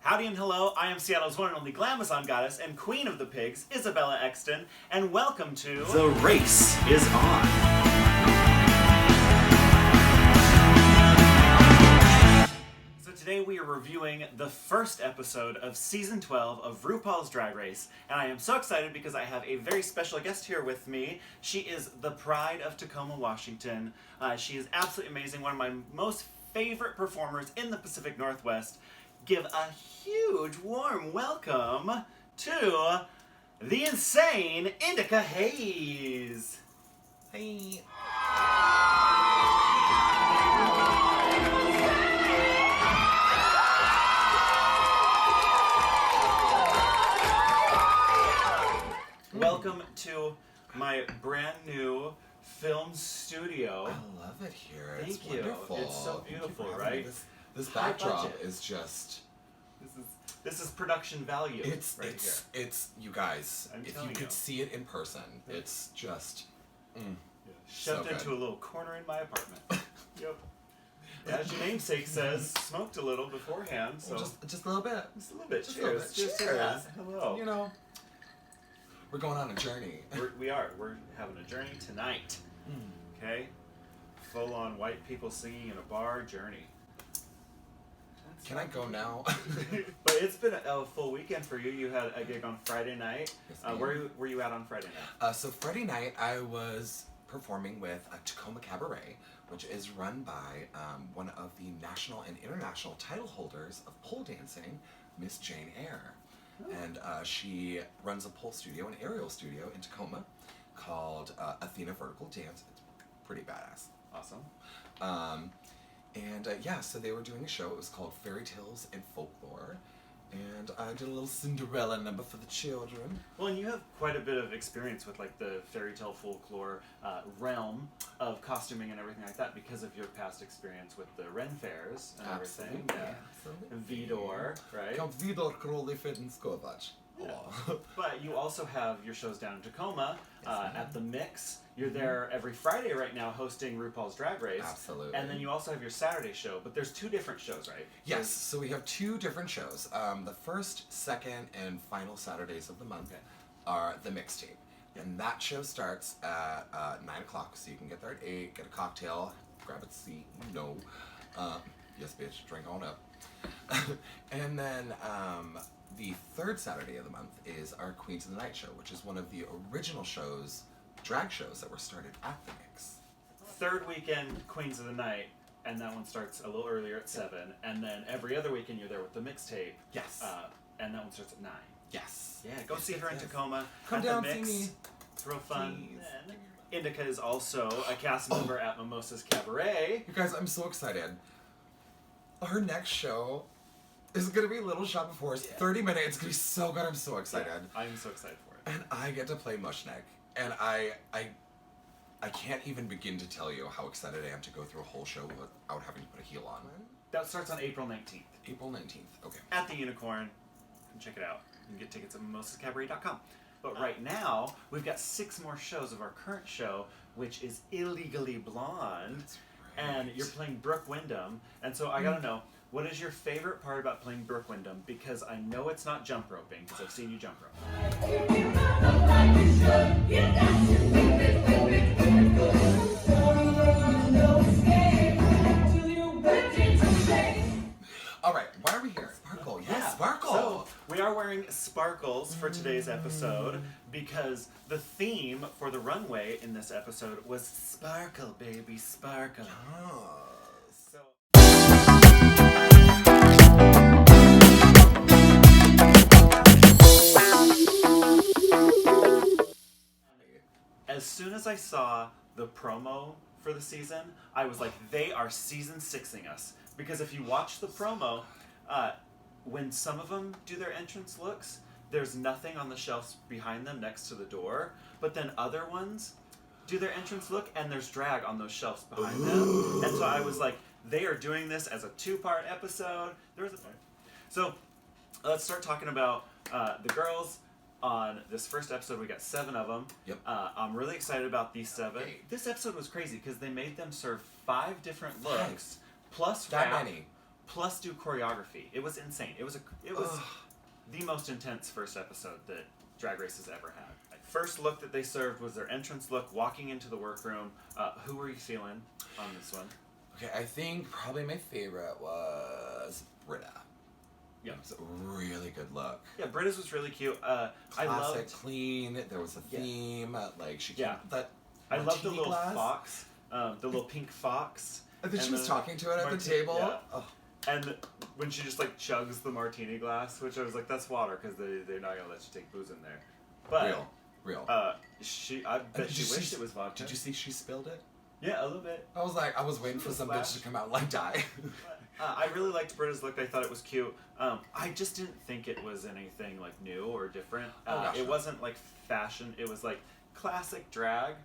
Howdy and hello, I am Seattle's one and only Glamazon Goddess and Queen of the Pigs, Isabella Exton, and welcome to... The Race is On! So today we are reviewing the first episode of Season 12 of RuPaul's Drag Race, and I am so excited because I have a very special guest here with me. She is the pride of Tacoma, Washington. She is absolutely amazing, one of my most favorite performers in the Pacific Northwest. Give a huge warm welcome to the insane Indika Haze. Hey. Welcome to my brand new film studio. I love it here. Thank it's you. Wonderful. It's so beautiful, right? This High backdrop budget. is just... This is production value. It's you guys. I'm if telling you could you. see it in person, it's just Shoved so into good. a little corner in my apartment. Yep. As your namesake says, smoked a little beforehand, so just a little bit. just a little bit. Just a little Cheers. bit. Cheers to Cheers. that. Hello. You know, we're going on a journey. We're having a journey tonight. Okay? Full on white people singing in a bar journey. Can I go now? But it's been a full weekend for you. You had a gig on Friday night. Yes, ma'am. Where were you at on Friday night? So Friday night, I was performing with a Tacoma Cabaret, which is run by one of the national and international title holders of pole dancing, Miss Jane Eyre. Oh. And she runs a pole studio, an aerial studio in Tacoma called Athena Vertical Dance. It's pretty badass. Awesome. So they were doing a show. It was called Fairy Tales and Folklore. And I did a little Cinderella number for the children. Well, and you have quite a bit of experience with like the fairy tale folklore realm of costuming and everything like that because of your past experience with the Ren fairs and everything. Yeah. Absolutely. Vidor, right? Count Vidor Króli Fedenskovac. Yeah. But you also have your shows down in Tacoma at the Mix. You're there every Friday right now hosting RuPaul's Drag Race. Absolutely. And then you also have your Saturday show, but there's two different shows, right? Yes, so we have two different shows. The first, second, and final Saturdays of the month are the mixtape. And that show starts at 9 o'clock, so you can get there at 8, get a cocktail, grab a seat, yes bitch, drink on up. And then the third Saturday of the month is our Queens of the Night show, which is one of the original shows, drag shows that were started at the Mix. Third weekend, Queens of the Night, and that one starts a little earlier at 7. And then every other weekend you're there with the mixtape. Yes. And that one starts at 9. Yes. Yeah, go see her in Tacoma. Come at down, the Mix. see me. It's real fun. Please. And Indica is also a cast member at Mimosa's Cabaret. You guys, I'm so excited. Her next show is going to be Little Shop of Horrors. 30 minutes. It's going to be so good. I'm so excited. Yeah, I'm so excited for it. And I get to play Mushneck. And I can't even begin to tell you how excited I am to go through a whole show without having to put a heel on. That starts on April 19th. April 19th. Okay. At the Unicorn. Come check it out. You can get tickets at mimosascabaret.com. But right now, we've got 6 more shows of our current show, which is Illegally Blonde. That's right. And you're playing Brooke Wyndham. And so I gotta know, what is your favorite part about playing Brooke Wyndham? Because I know it's not jump roping, because I've seen you jump rope. All right. Why are we here? Sparkle. Yes, Yeah. Sparkle. So, we are wearing sparkles for today's episode because the theme for the runway in this episode was sparkle, baby, sparkle. Yes. So, as soon as I saw the promo for the season, I was like, they are season 6ing us. Because if you watch the promo, when some of them do their entrance looks, there's nothing on the shelves behind them next to the door. But then other ones do their entrance look, and there's drag on those shelves behind them. And so I was like, they are doing this as a 2-part episode. So let's start talking about the girls. On this first episode, we got 7 of them. Yep. I'm really excited about these 7. Hey. This episode was crazy because they made them serve 5 different looks, plus That rap, many. plus do choreography. It was insane. It was the most intense first episode that Drag Race has ever had. First look that they served was their entrance look, walking into the workroom. Who were you feeling on this one? Okay, I think probably my favorite was Britta. Yeah. It was a really good look. Yeah, Britta's was really cute. I Classic, loved clean. There was a theme. Like she came. Yeah. That I loved the martini little glass. fox, the little pink fox. And then she and was talking to it at the marti- table. yeah. Oh. And when she just like chugs the martini glass, which I was like, that's water because they're not gonna let you take booze in there. But Real. I bet she wished it was vodka. Did you see she spilled it? Yeah, a little bit. I was waiting for some bitch to come out and like die. I really liked Britta's look. I thought it was cute. I just didn't think it was anything like new or different. It wasn't like fashion. It was like classic drag,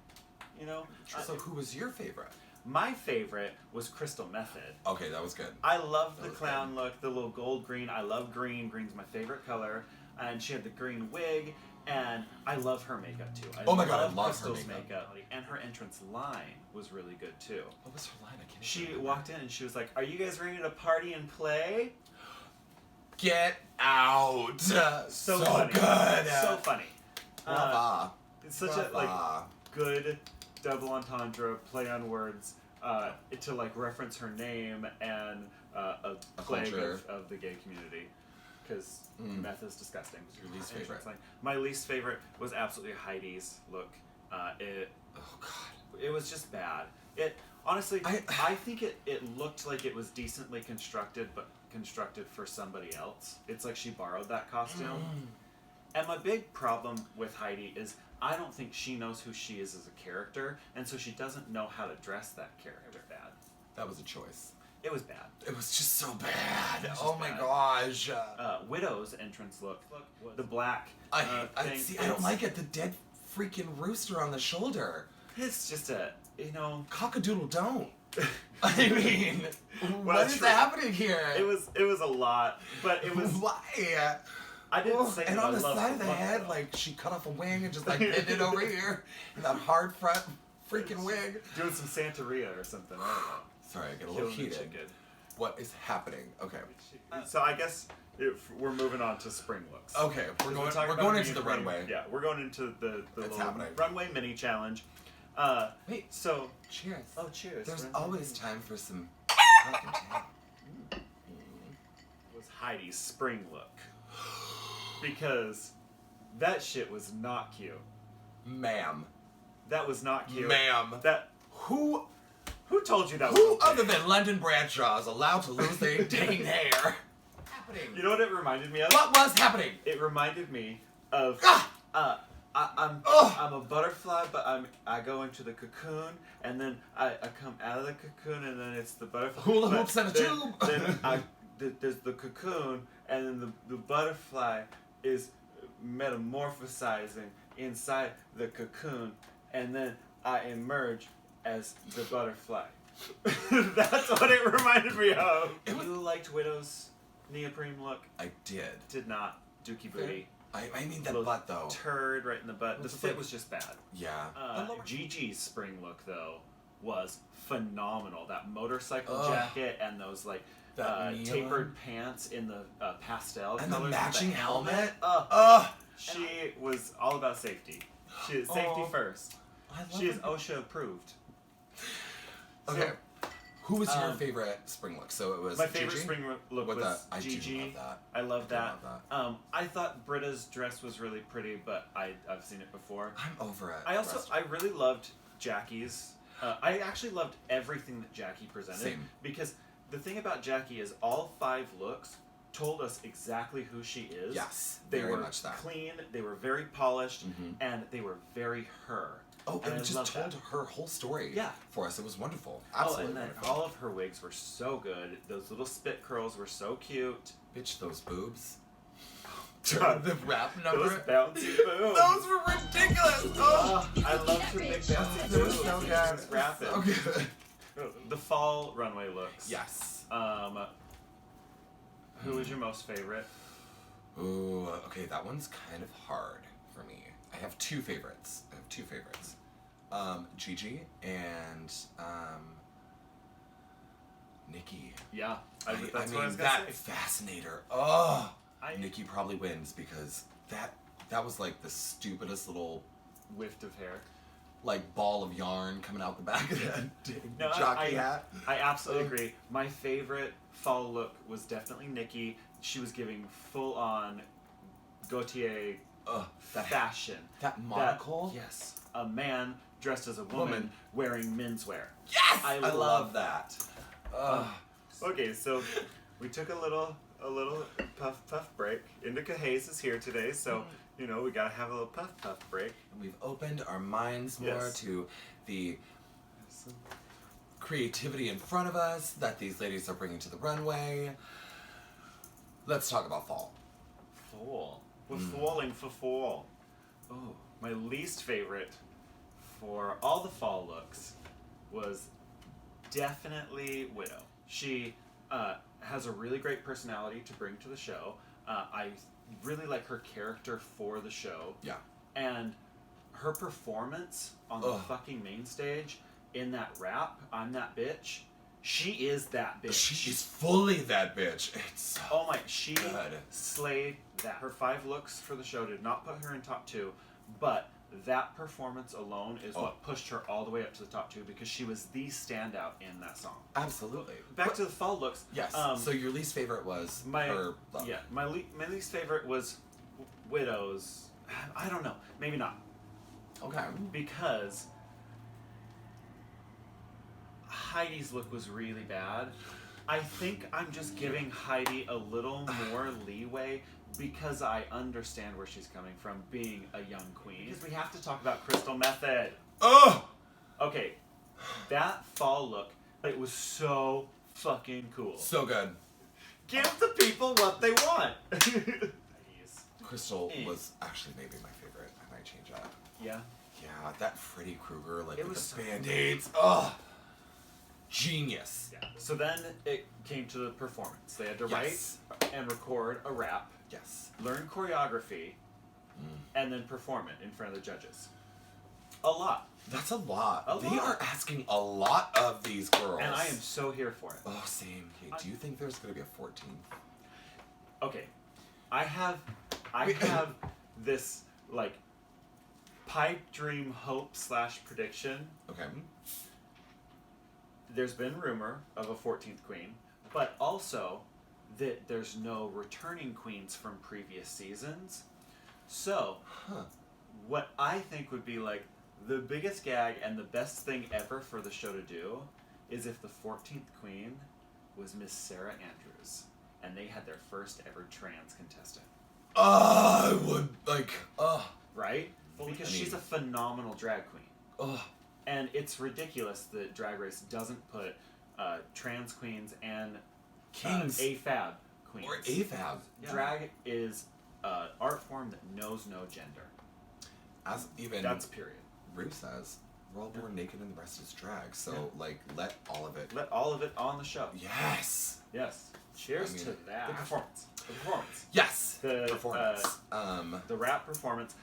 you know. So who was your favorite? My favorite was Crystal Method. Okay, that was good. I love the clown look, the little gold green. I love green. Green's my favorite color. And she had the green wig, and I love her makeup too. Oh my God, I love Crystal's her makeup. And her entrance line was really good too. What was her line? I can't She remember. walked in and she was like, "Are you guys ready to party and play?" Get out! So funny. Good. So funny. Brava. It's such a like good double entendre play on words to like reference her name and a plague culture. of the gay community, because meth is disgusting. Your least favorite? My least favorite was absolutely Heidi's look. Oh God. It was just bad. It honestly, I think it looked like it was decently constructed, but constructed for somebody else. It's like she borrowed that costume. And my big problem with Heidi is I don't think she knows who she is as a character, and so she doesn't know how to dress that character bad. That was a choice. It was bad. It was just so bad. Just Oh my bad. gosh. Widow's entrance look, the black I thing. don't like it. The dead freaking rooster on the shoulder. It's just a, you know... Cockadoodle don't. I mean, Well, what is true. happening here? It was a lot, but it was... Why? I didn't say and that on I the loved side of the look, head, though. like she cut off a wing and just like pinned it over here. And that hard front freaking wig. Doing some Santeria or something. I don't know. Sorry, I get a little Killing the heated. chicken. What is happening? Okay. So I guess we're moving on to spring looks. Okay, we're We're going talking into the about runway. Yeah, we're going into the It's little happening. runway mini challenge. Wait, So, cheers. oh, cheers. There's Runway always mini. time for some fucking tea. Was Heidi's spring look. Because that shit was not cute. Ma'am. That was not cute. Ma'am. That Who told you that was who okay? other than London Bradshaw is allowed to lose their dang hair? Happening. You know what it reminded me of? What was happening? It reminded me of Ah! I'm Ugh. a butterfly, but I go into the cocoon, and then I come out of the cocoon, and then it's the butterfly. Hula But hoops and a then- tube. Then there's the cocoon, and then the butterfly is metamorphosizing inside the cocoon, and then I emerge as the butterfly. That's what it reminded me of. You liked Widow's neoprene look? I did. Did not. Dookie booty. I mean that Little butt though. Turd right in the butt. The It's fit like- was just bad. Yeah. Gigi's spring look though was phenomenal. That motorcycle Ugh. jacket and those like That neon. tapered pants in the pastel And the colors. matching with helmet. Ugh. She was all about safety. She is safety Oh. first. I love She is it. OSHA approved. Okay. Who was your um, favorite spring look? So it was My favorite Gigi? spring look With was I do Gigi. love that. I love I that. do love I thought Britta's dress was really pretty, but I've seen it before. I'm over it. I really loved Jackie's. I actually loved everything that Jackie presented. Same. Because the thing about Jackie is all 5 looks told us exactly who she is. Yes, They very were much that. clean, they were very polished, Mhm. and they were very her. Oh, And and I it just love told that. her whole story Yeah. for us. It was wonderful. Oh, Absolutely and then wonderful. all of her wigs were so good. Those little spit curls were so cute. Bitch, those boobs. God. The rap number. Those bouncy boobs. Those were ridiculous. Oh, I loved her big bouncy they were boobs. so She good. was rapping. So good. The fall runway looks. Yes. Who was your most favorite? Ooh, okay, that one's kind of hard for me. I have 2 favorites. Gigi and Nikki. Yeah, I that's what I mean, was gonna that say. fascinator. Oh, I Nikki probably wins because that was like the stupidest little whiffed of hair. like ball of yarn coming out the back of that No, jockey hat. I absolutely agree. My favorite fall look was definitely Nikki. She was giving full on Gautier fashion. That monocle. Yes, a man dressed as a woman wearing menswear. Yes, I love that. Okay, so we took a little puff break. Indica Haze is here today, so you know we gotta have a little puff break. We've opened our minds more to the creativity in front of us that these ladies are bringing to the runway. Let's talk about fall. Fall. We're falling for fall. Oh, my least favorite for all the fall looks was definitely Widow. She has a really great personality to bring to the show. I really like her character for the show. Yeah. And her performance on the fucking main stage in that rap, I'm That Bitch, she is that bitch. She's fully that bitch. It's so she good. slayed that. Her 5 looks for the show did not put her in top 2, but that performance alone is what pushed her all the way up to the top 2 because she was the standout in that song. Absolutely. Back to the fall looks. Yes. So your least favorite was her look. Yeah, my least favorite was Widow's. I don't know. Maybe not. Okay. Because Heidi's look was really bad. I think I'm just giving Heidi a little more leeway because I understand where she's coming from, being a young queen. Because we have to talk about Crystal Method. Oh! Okay, that fall look, it was so fucking cool. So good. Give the people what they want. Crystal was actually maybe my favorite. I might change that. Yeah? Yeah, that Freddy Krueger, like It with was the so band-aids. Oh! Genius. Yeah. So then it came to the performance. They had to write and record a rap, learn choreography, and then perform it in front of the judges. A lot. That's a lot. They lot. are asking a lot of these girls. And I am so here for it. Oh, same. Hey, do you think there's going to be a 14th? Okay. I have this, like, pipe dream hope / prediction. Okay. There's been rumor of a 14th queen, but also that there's no returning queens from previous seasons. So, what I think would be like the biggest gag and the best thing ever for the show to do is if the 14th queen was Miss Sarah Andrews and they had their first ever trans contestant. I would, Right? Because she's a phenomenal drag queen. And it's ridiculous that Drag Race doesn't put trans queens and kings, AFAB queens. Or AFAB. Drag is an art form that knows no gender. As even that's period. Ru says, we're all born naked and the rest is drag. So let all of it. Let all of it on the show. Yes. Yes. Cheers to that. The performance. Yes. The performance. The rap performance.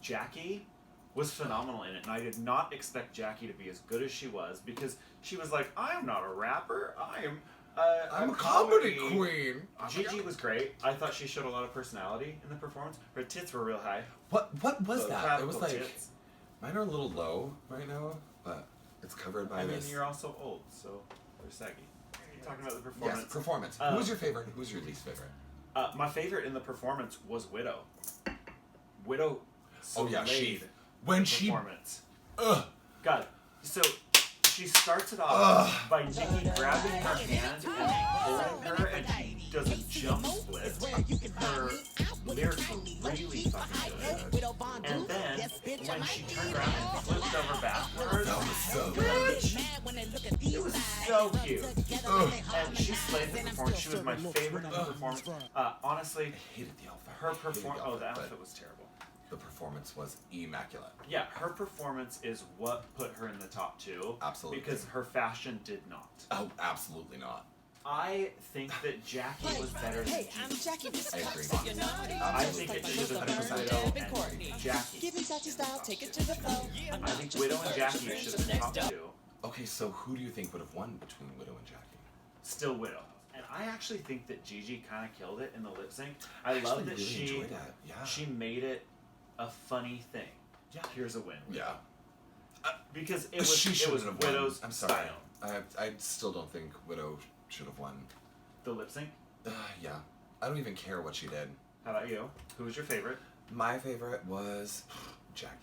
Jackie was phenomenal in it, and I did not expect Jackie to be as good as she was because she was like, I am not a rapper, I'm a comedy queen. Gigi was great. I thought she showed a lot of personality in the performance. Her tits were real high. What was that? It was like tits. Mine are a little low right now, but it's covered by this. I mean, you're also old, so they're saggy. You're talking about the performance. Yes, performance. Who was your favorite? Who was your least favorite? My favorite in the performance was Widow. Widow. When she performance. God. So she starts it off by Nikki grabbing her hand and pulling her, and she does a jump split. Her lyrics were really fucking good. And then when she turned around and flipped over backwards, that was so good. It was so cute. And she slayed the performance. She was my favorite in the performance. Honestly, I hated the outfit. Her performance. Oh, the outfit was terrible. The performance was immaculate. Yeah, her performance is what put her in the top 2. Absolutely. Because her fashion did not. Oh, absolutely not. I think that Jackie was better than Gigi. I agree. I think it should have been Widow and Jackie. I think Widow and Jackie should have been top 2. Okay, so who do you think would have won between Widow and Jackie? still Widow. And I actually think that Gigi kind of killed it in the lip sync. I actually love that really she enjoyed that. Yeah. she made it a funny thing. Yeah. Here's a win. Yeah. Because it was She it was shouldn't have won. Widow's I'm sorry. style. I still don't think Widow should have won. The lip sync. Yeah. I don't even care what she did. How about you? Who was your favorite? My favorite was Jackie.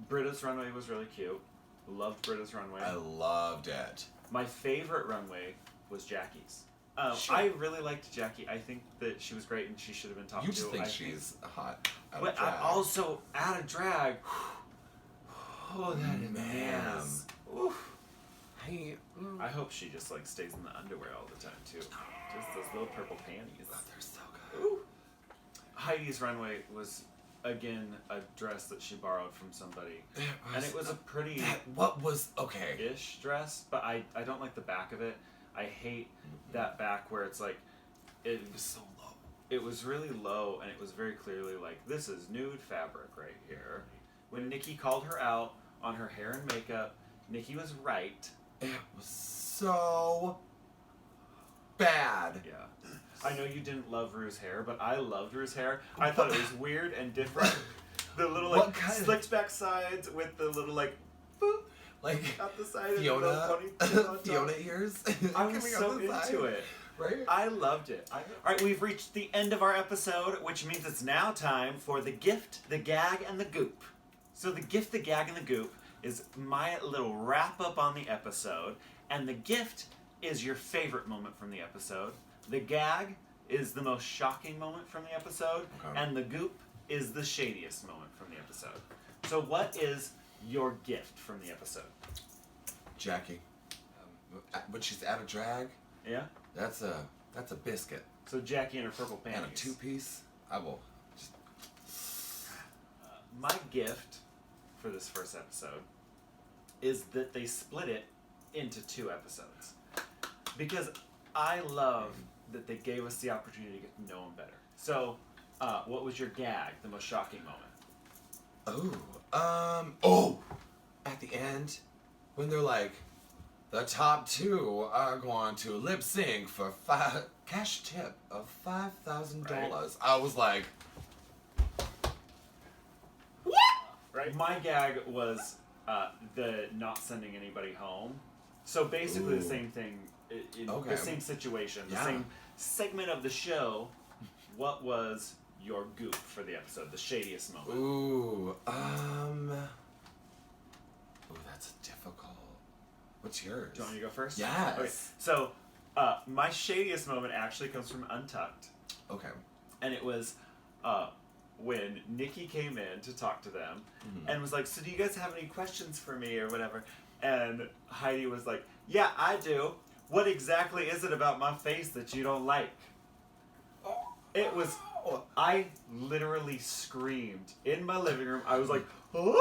Britta's runway was really cute. Loved Britta's runway. I loved it. My favorite runway was Jackie's. Sure. I really liked Jackie. I think that she was great and she should have been top 2. You just think she's hot. But I also, out of drag, oh, that man. Oof. I I hope she just like stays in the underwear all the time too. Just those little purple panties. they're so good. Ooh. Heidi's runway was again a dress that she borrowed from somebody, and it was a pretty okay. ish dress, but I don't like the back of it. I hate that back where it's like it was so low. It was really low, and it was very clearly like, this is nude fabric right here. When Nikki called her out on her hair and makeup, Nikki was right. It was so bad. Yeah. I know you didn't love Rue's hair, but I loved Rue's hair. I thought it was weird and different. The little like slicked back sides with the little like boop like out the side Fiona, of the ponytail on top. Fiona ears. I was so into it. Right? I loved it. All right, we've reached the end of our episode, which means it's now time for the gift, the gag, and the goop. So the gift, the gag, and the goop is my little wrap up on the episode, and the gift is your favorite moment from the episode. The gag is the most shocking moment from the episode, and the goop is the shadiest moment from the episode. So what is your gift from the episode? Jackie. When she's out of drag, Yeah? that's a biscuit. So Jackie and her purple panties. And a 2-piece. I will. My gift for this first episode is that they split it into 2 episodes. Because I love that they gave us the opportunity to get to know them better. So, what was your gag, the most shocking moment? At the end, when they're like, the top 2 are going to lip sync for cash tip of $5,000. Right. I was like, What? Right. My gag was the not sending anybody home. So basically the same thing, the same situation, the same segment of the show. What was your goop for the episode, the shadiest moment? That's difficult. What's yours? Do you want me to go first? Yes. Okay. So, my shadiest moment actually comes from Untucked. Okay. And it was when Nikki came in to talk to them and was like, so do you guys have any questions for me or whatever? And Heidi was like, yeah, I do. What exactly is it about my face that you don't like? It was, I literally screamed in my living room. I was like, oh!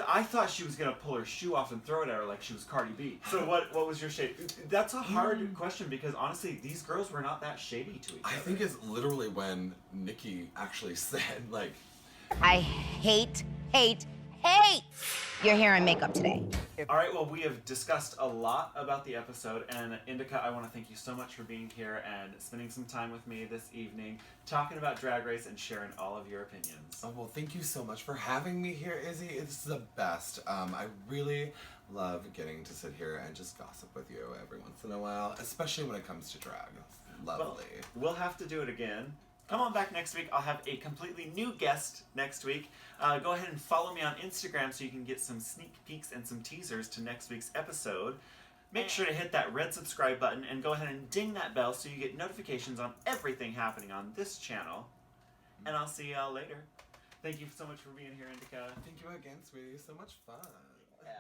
I thought she was going to pull her shoe off and throw it at her like she was Cardi B. So what was your shade? That's a hard question because honestly, these girls were not that shady to each other. I think it's literally when Nikki actually said, like, I hate your hair and makeup today. All right, well, we have discussed a lot about the episode, and Indica, I want to thank you so much for being here and spending some time with me this evening, talking about Drag Race and sharing all of your opinions. oh, well, thank you so much for having me here, Izzy. It's the best. I really love getting to sit here and just gossip with you every once in a while, especially when it comes to drag. It's lovely. Well, we'll have to do it again. Come on back next week. I'll have a completely new guest next week. Go ahead and follow me on Instagram so you can get some sneak peeks and some teasers to next week's episode. Make sure to hit that red subscribe button and go ahead and ding that bell so you get notifications on everything happening on this channel. And I'll see y'all later. Thank you so much for being here, Indica. Thank you again, sweetie. So much fun. Yeah.